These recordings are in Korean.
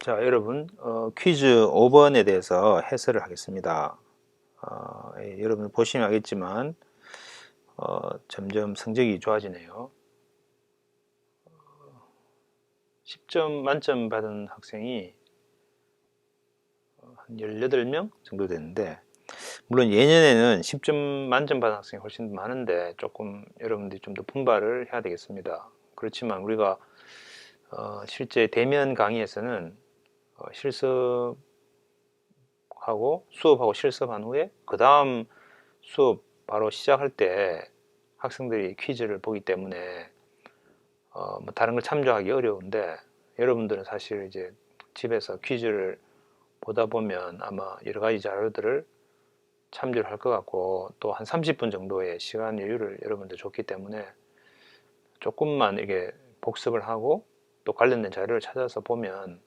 자, 여러분, 퀴즈 5번에 대해서 해설을 하겠습니다. 여러분 보시면 알겠지만, 점점 성적이 좋아지네요. 10점 만점 받은 학생이 한 18명 정도 되는데, 물론 예년에는 10점 만점 받은 학생이 훨씬 많은데, 조금 여러분들이 좀 더 분발을 해야 되겠습니다. 그렇지만 우리가 실제 대면 강의에서는 실습하고 수업하고 실습한 후에 그 다음 수업 바로 시작할 때 학생들이 퀴즈를 보기 때문에 뭐 다른 걸 참조하기 어려운데, 여러분들은 사실 이제 집에서 퀴즈를 보다 보면 아마 여러 가지 자료들을 참조를 할 것 같고, 또 한 30분 정도의 시간 여유를 여러분들 줬기 때문에 조금만 이게 복습을 하고 또 관련된 자료를 찾아서 보면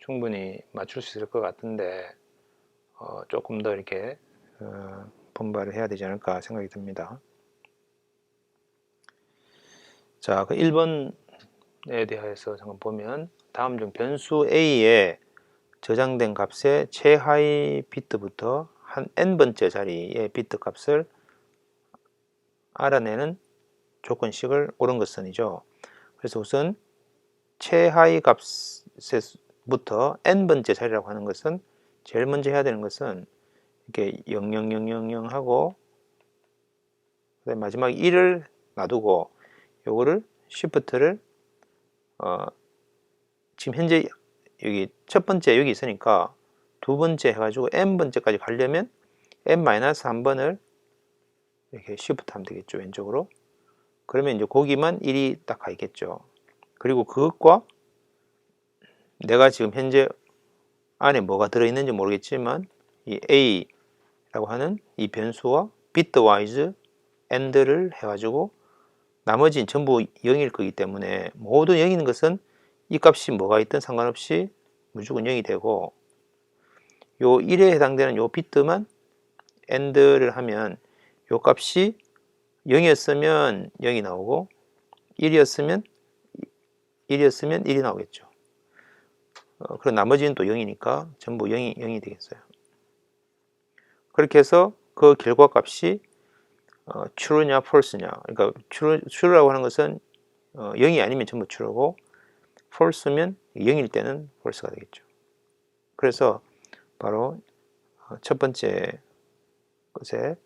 충분히 맞출 수 있을 것 같은데, 조금 더 이렇게 분발을 해야 되지 않을까 생각이 듭니다. 자, 그 1번에 대해서 잠깐 보면, 다음 중 변수 A에 저장된 값의 최하위 비트부터 한 n번째 자리의 비트 값을 알아내는 조건식을 옳은 것은이죠. 그래서 우선 최하위 값부터 n번째 자리라고 하는 것은, 제일 먼저 해야 되는 것은 이렇게 00000 하고 그다음에 마지막에 1을 놔두고, 요거를 shift를 지금 현재 여기 첫 번째 여기 있으니까 두 번째 해가지고 n번째까지 가려면 n-1번을 이렇게 shift 하면 되겠죠, 왼쪽으로. 그러면 이제 거기만 1이 딱 가 있겠죠. 그리고 그것과 내가 지금 현재 안에 뭐가 들어있는지 모르겠지만 이 A라고 하는 이 변수와 bitwise and를 해가지고 나머지는 전부 0일 거기 때문에, 모두 0인 것은 이 값이 뭐가 있든 상관없이 무조건 0이 되고, 요 1에 해당되는 요 비트만 AND를 하면 요 값이 0이었으면 0이 나오고 1이었으면 1이 나오겠죠. 그럼 나머지는 또 0이니까 전부 0이 되겠어요. 그렇게 해서 그 결과 값이 true냐 false냐, 그러니까 true라고 하는 것은 0이 아니면 전부 true고, false면 0일 때는 false가 되겠죠. 그래서 바로 첫 번째 것에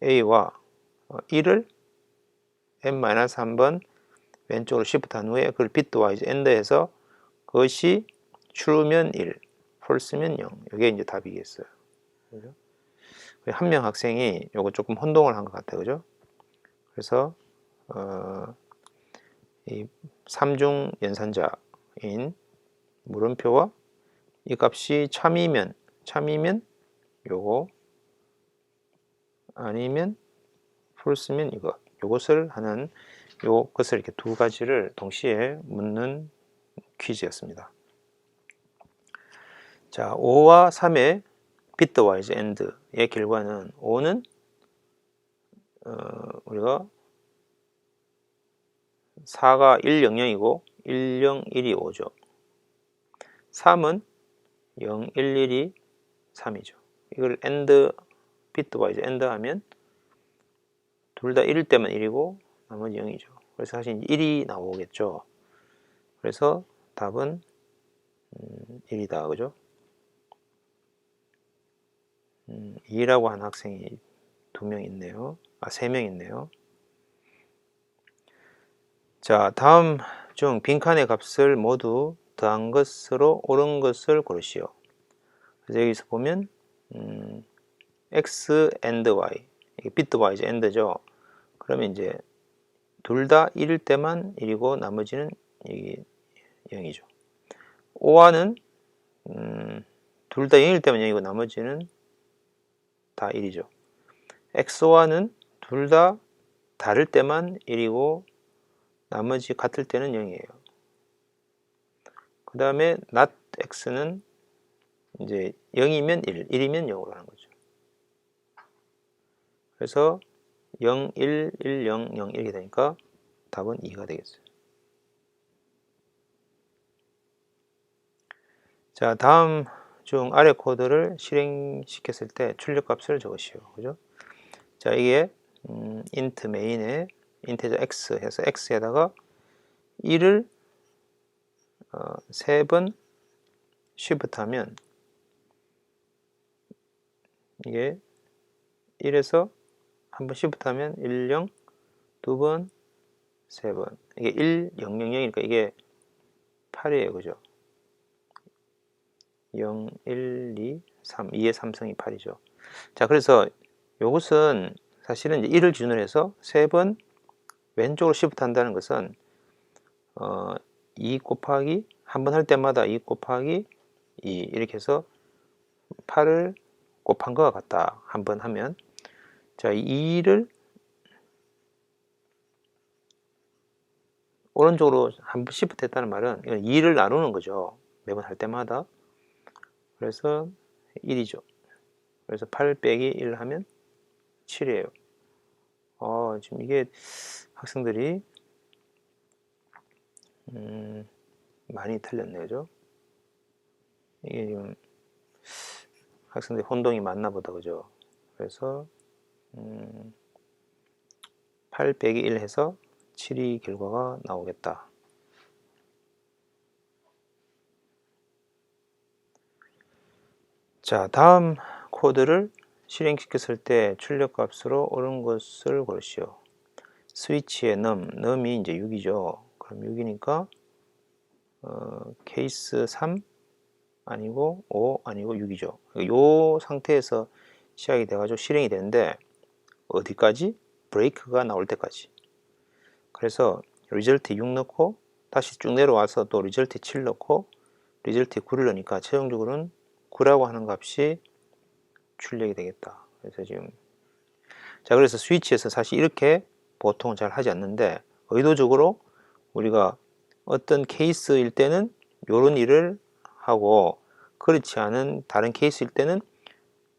A와 1을 n-3번 왼쪽으로 shift 한 후에 그걸 bitwise and해서 그것이 true면 1, false면 0. 이게 이제 답이겠어요. 그죠? 한 명 학생이 요거 조금 혼동을 한 것 같아요. 그죠? 그래서 이 3중 연산자인 물음표와 이 값이 참이면 요거, 아니면 false면 요것을 하는, 요것을 이렇게 두 가지를 동시에 묻는 퀴즈였습니다. 자, 5와 3의 bitwise and의 결과는, 5는 우리가 4가 100이고 101이 5죠. 3은 011이 3이죠. 이걸 bitwise and 하면 둘 다 1일 때만 1이고 나머지 0이죠. 그래서 사실 1이 나오겠죠. 그래서 답은 1이다. 그죠? 2라고 하는 학생이 2명 있네요. 3명 있네요. 자, 다음 중 빈칸의 값을 모두 더한 것으로 옳은 것을 고르시오. 그래서 여기서 보면 x and y, 이게 bitwise and죠. 그러면 이제 둘 다 1일 때만 1이고 나머지는 이게 0이죠. 5와는 둘 다 0일 때만 0이고 나머지는 다 1이죠. x와는 둘 다 다를 때만 1이고 나머지 같을 때는 0이에요. 그 다음에 not x는 이제 0이면 1, 1이면 0으로 하는 거죠. 그래서 0, 1, 1, 0, 0 이렇게 되니까 답은 2가 되겠어요. 자, 다음 중 아래 코드를 실행시켰을 때 출력값을 적으시오. 그죠? 자, 이게 int main에 integer x 해서 x에다가 1을 3번 shift 하면 이게 1에서 한번 shift 하면 1, 0, 두 번, 세 번. 이게 1, 0, 0, 0이니까 이게 8이에요. 그죠? 0, 1, 2, 3. 2의 3승이 8이죠. 자, 그래서 이것은 사실은 1을 기준으로 해서 3번 왼쪽으로 시프트 한다는 것은 2 곱하기 한 번 할 때마다 2 곱하기 2 이렇게 해서 8을 곱한 것과 같다. 한 번 하면 자, 2를 오른쪽으로 한 번 시프트 했다는 말은 2를 나누는 거죠. 매번 할 때마다. 그래서 1이죠. 그래서 8 빼기 1 하면 7이에요. 지금 이게 학생들이 많이 틀렸네요. 그죠? 이게 지금 학생들이 혼동이 많나 보다. 그죠? 그래서 8 빼기 1 해서 7이 결과가 나오겠다. 자, 다음 코드를 실행시켰을 때 출력값으로 옳은 것을 고르시오. 스위치의 num이 이제 6이죠. 그럼 6이니까 케이스 3 아니고 5 아니고 6이죠. 이 상태에서 시작이 돼가지고 실행이 되는데 어디까지? 브레이크가 나올 때까지. 그래서 리절트 6 넣고 다시 쭉 내려와서 또 리절트 7 넣고 리절트 9를 넣으니까 최종적으로는 9라고 하는 값이 출력이 되겠다. 그래서 지금 그래서 스위치에서 사실 이렇게 보통 잘 하지 않는데 의도적으로 우리가 어떤 케이스일 때는 이런 일을 하고 그렇지 않은 다른 케이스일 때는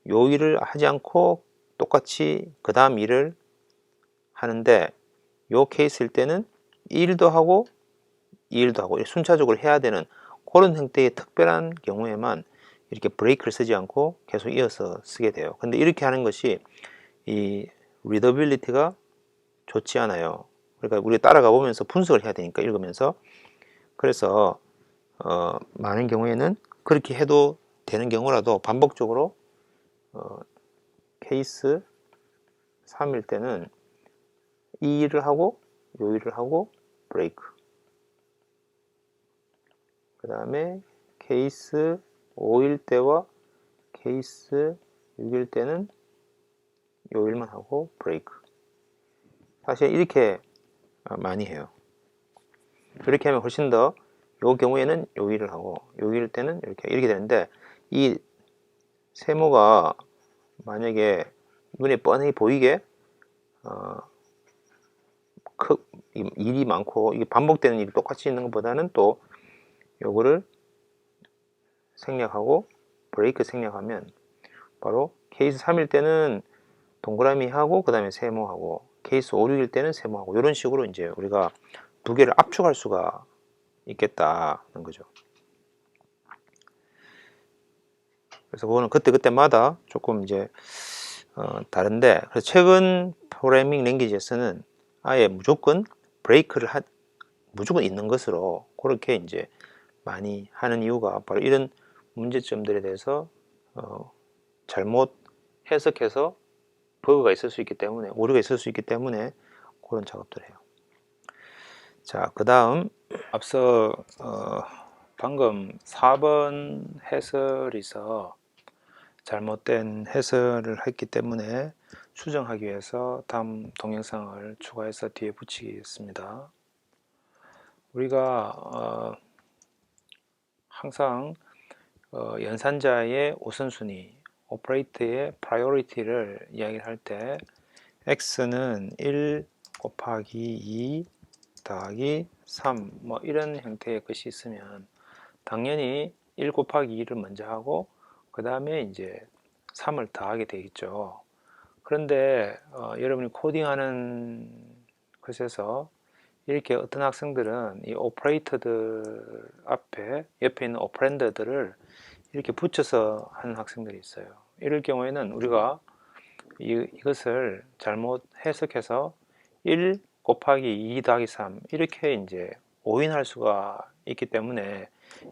요 일을 하지 않고 똑같이 그 다음 일을 하는데 요 케이스일 때는 이 일도 하고 이 일도 하고 순차적으로 해야 되는 그런 형태의 특별한 경우에만 이렇게 브레이크를 쓰지 않고 계속 이어서 쓰게 돼요. 근데 이렇게 하는 것이 이 리더빌리티가 좋지 않아요. 그러니까 우리가 따라가 보면서 분석을 해야 되니까 읽으면서 그래서 많은 경우에는 그렇게 해도 되는 경우라도 반복적으로 케이스 3일 때는 이 일을 하고 요 일을 하고 브레이크 그 다음에 케이스 5일 때와 케이스 6일 때는 요 일만 하고 브레이크 사실 이렇게 많이 해요. 이렇게 하면 훨씬 더 요 경우에는 요 일을 하고 요 일일 때는 이렇게 되는데 이 세모가 만약에 눈에 뻔히 보이게 일이 많고 이게 반복되는 일이 똑같이 있는 것보다는 또 요거를 생략하고 브레이크 생략하면 바로 케이스 3일 때는 동그라미 하고 그 다음에 세모하고 케이스 5, 6일 때는 세모하고 이런 식으로 이제 우리가 두 개를 압축할 수가 있겠다는 거죠. 그래서 그거는 그때그때마다 조금 이제 다른데 그래서 최근 프로그래밍 랭귀지에서는 아예 무조건 브레이크를 무조건 있는 것으로 그렇게 이제 많이 하는 이유가 바로 이런 문제점들에 대해서 잘못 해석해서 버그가 있을 수 있기 때문에 오류가 있을 수 있기 때문에 그런 작업들을 해요. 자, 그 다음 앞서 방금 4번 해설에서 잘못된 해설을 했기 때문에 수정하기 위해서 다음 동영상을 추가해서 뒤에 붙이겠습니다. 우리가 항상 연산자의 우선순위, 오퍼레이터의 프라이오리티를 이야기를 할 때 x는 1 곱하기 2 더하기 3 뭐 이런 형태의 것이 있으면 당연히 1 곱하기 2를 먼저 하고 그 다음에 이제 3을 더하게 되겠죠. 그런데 여러분이 코딩하는 것에서 이렇게 어떤 학생들은 이 오퍼레이터들 앞에 옆에 있는 오퍼랜드들을 이렇게 붙여서 하는 학생들이 있어요. 이럴 경우에는 우리가 이것을 잘못 해석해서 1 곱하기 2 더하기 3 이렇게 이제 오인할 수가 있기 때문에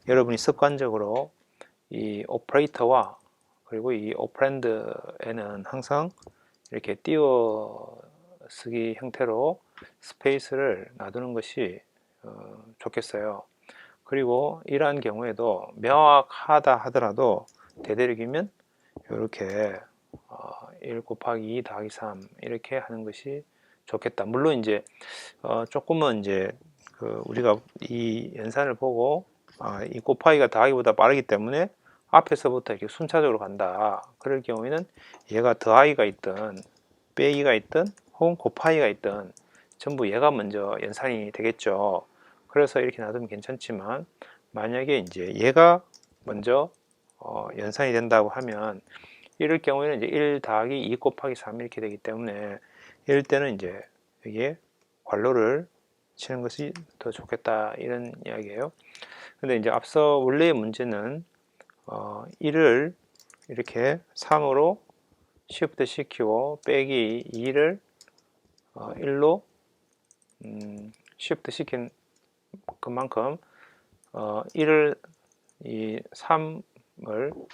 여러분이 습관적으로 이 오퍼레이터와 그리고 이 오퍼랜드에는 항상 이렇게 띄어쓰기 형태로 스페이스를 놔두는 것이 좋겠어요. 그리고 이러한 경우에도 명확하다 하더라도 되도록이면 이렇게 1 곱하기 2 더하기 3 이렇게 하는 것이 좋겠다. 물론 이제 조금은 이제 우리가 이 연산을 보고 이 곱하기가 더하기보다 빠르기 때문에 앞에서부터 이렇게 순차적으로 간다. 그럴 경우에는 얘가 더하기가 있든 빼기가 있든 혹은 곱하기가 있든 전부 얘가 먼저 연산이 되겠죠. 그래서 이렇게 놔두면 괜찮지만 만약에 이제 얘가 먼저 연산이 된다고 하면 이럴 경우에는 이제 1 더하기 2 곱하기 3 이렇게 되기 때문에 이럴 때는 이제 여기에 괄호를 치는 것이 더 좋겠다 이런 이야기예요. 근데 이제 앞서 원래의 문제는 1을 이렇게 3으로 시프트 시키고 빼기 2를 1로 시프트 시킨 그만큼 1을 이 3을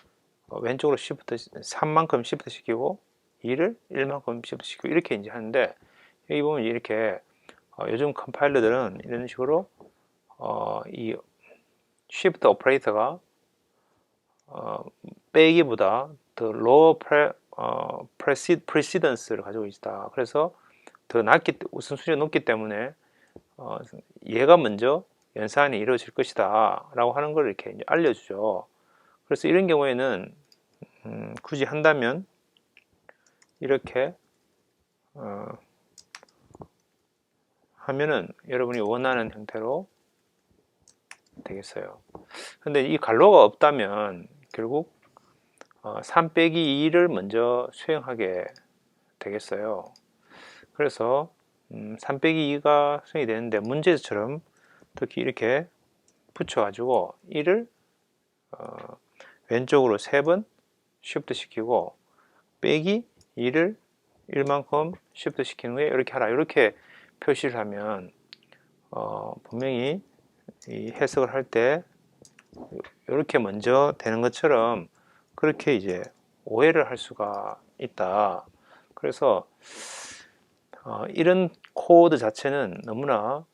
왼쪽으로 시프트 3만큼 시프트 시키고 2를 1만큼 시프트 시키고 이렇게 이제 하는데 여기 보면 이렇게 요즘 컴파일러들은 이런 식으로 이 shift 오퍼레이터가 빼기보다 더 low precedence를 가지고 있다. 그래서 더 낮기 우선순위가 높기 때문에 얘가 먼저 연산이 이루어질 것이다 라고 하는 걸 이렇게 이제 알려주죠. 그래서 이런 경우에는 굳이 한다면 이렇게 하면은 여러분이 원하는 형태로 되겠어요. 근데 이 괄호가 없다면 결국 3 빼기 2를 먼저 수행하게 되겠어요. 그래서 3 빼기 2가 수행이 되는데 문제처럼 특히 이렇게 붙여가지고 1을 왼쪽으로 3번 쉬프트 시키고 빼기 2를 1만큼 쉬프트 시킨 후에 이렇게 하라 이렇게 표시를 하면 분명히 이 해석을 할 때 이렇게 먼저 되는 것처럼 그렇게 이제 오해를 할 수가 있다. 그래서 이런 코드 자체는 너무나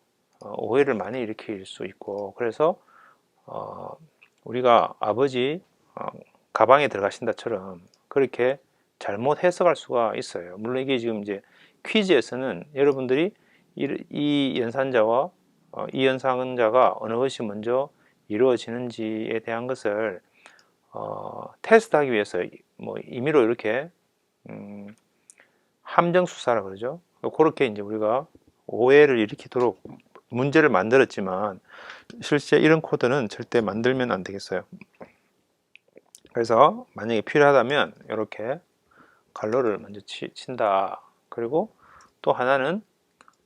오해를 많이 일으킬 수 있고 그래서 우리가 아버지 가방에 들어가신다처럼 그렇게 잘못 해석할 수가 있어요. 물론 이게 지금 이제 퀴즈에서는 여러분들이 이 연산자와 이 연산자가 어느 것이 먼저 이루어지는지에 대한 것을 테스트하기 위해서 뭐 임의로 이렇게 함정 수사라 그러죠. 그렇게 이제 우리가 오해를 일으키도록 문제를 만들었지만 실제 이런 코드는 절대 만들면 안 되겠어요. 그래서 만약에 필요하다면 이렇게 괄호를 먼저 친다. 그리고 또 하나는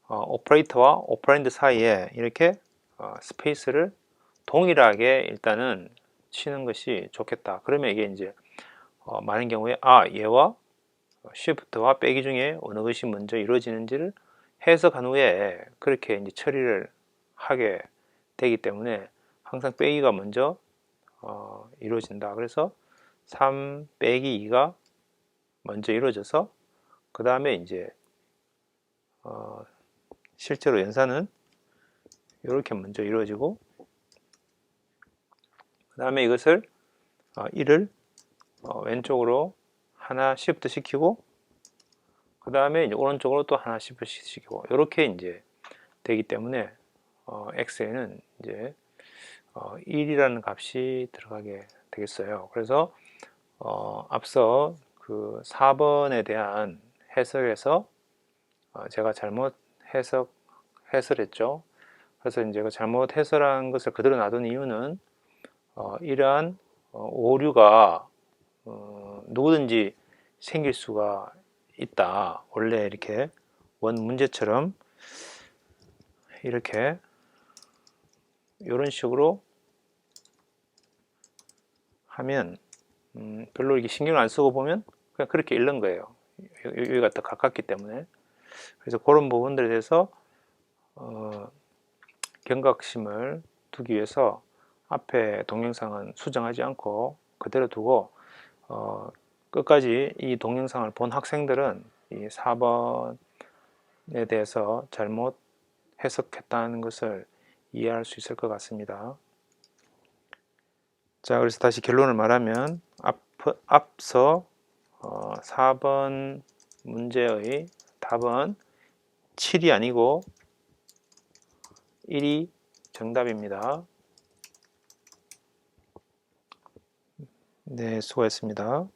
오퍼레이터와 오퍼랜드 사이에 이렇게 스페이스를 동일하게 일단은 치는 것이 좋겠다. 그러면 이게 이제 많은 경우에 얘와 쉬프트와 빼기 중에 어느 것이 먼저 이루어지는지를 해석한 후에 그렇게 이제 처리를 하게 되기 때문에 항상 빼기가 먼저 이루어진다. 그래서 3 빼기 2가 먼저 이루어져서 그 다음에 이제 실제로 연산은 이렇게 먼저 이루어지고 그 다음에 이것을 1을 왼쪽으로 하나 시프트 시키고 그 다음에 이제 오른쪽으로 또 하나 시프트 시키고 이렇게 이제 되기 때문에 x에는 이제 1이라는 값이 들어가게 되겠어요. 그래서 앞서 그 4번에 대한 해석에서 제가 잘못 해설했죠. 그래서 이제 그 잘못 해설한 것을 그대로 놔둔 이유는 이러한 오류가 누구든지 생길 수가 있다. 원래 이렇게 원 문제처럼 이렇게 이런 식으로 하면 별로 이렇게 신경을 안 쓰고 보면 그냥 그렇게 읽는 거예요. 여기가 더 가깝기 때문에. 그래서 그런 부분들에 대해서 경각심을 두기 위해서 앞에 동영상은 수정하지 않고 그대로 두고 끝까지 이 동영상을 본 학생들은 이 4번에 대해서 잘못 해석했다는 것을 이해할 수 있을 것 같습니다. 자, 그래서 다시 결론을 말하면 앞서 4번 문제의 답은 7이 아니고 1이 정답입니다. 네, 수고했습니다.